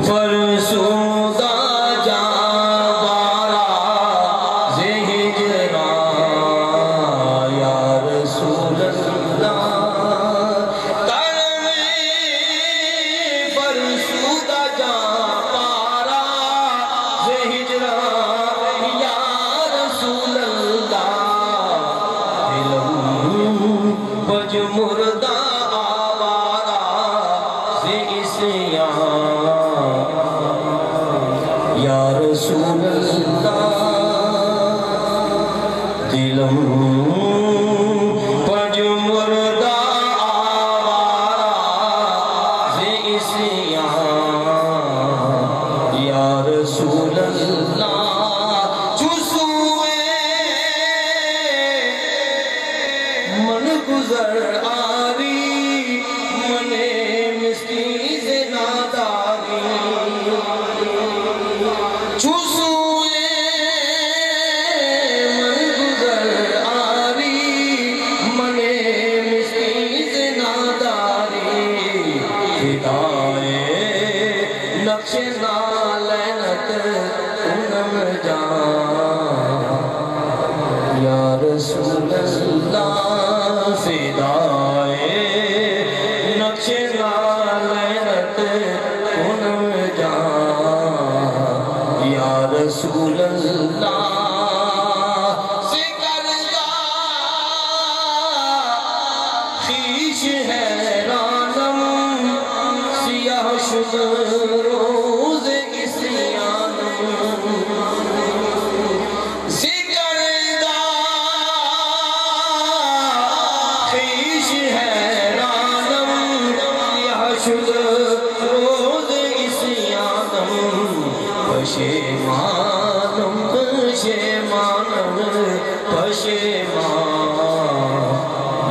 فرسودہ جا بارا زِ ہجران یا رسول اللہ فرسودہ جا بارا زِ ہجران یا رسول اللہ بج مردہ آوارا زِ عصیان یا رسول اللہ دلم بج مردہ آوارا زِ عصیان یا رسول اللہ من گزر آری من مسکین سے ناداری چوسوئے من گزر آری من مسکین سے ناداری فدائے نقش نالینت انم جان یا رسول اللہ فدائے نقش نالینت انم جان یا رسول اللہ سکردہ خیش حیرانم سیاہ شد روز عصیانم روز عصیانم پشیمانم پشیمانم پشیمان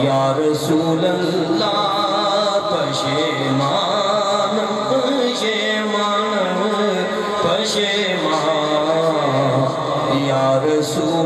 یا رسول اللہ پشیمانم پشیمانم پشیمان یا رسول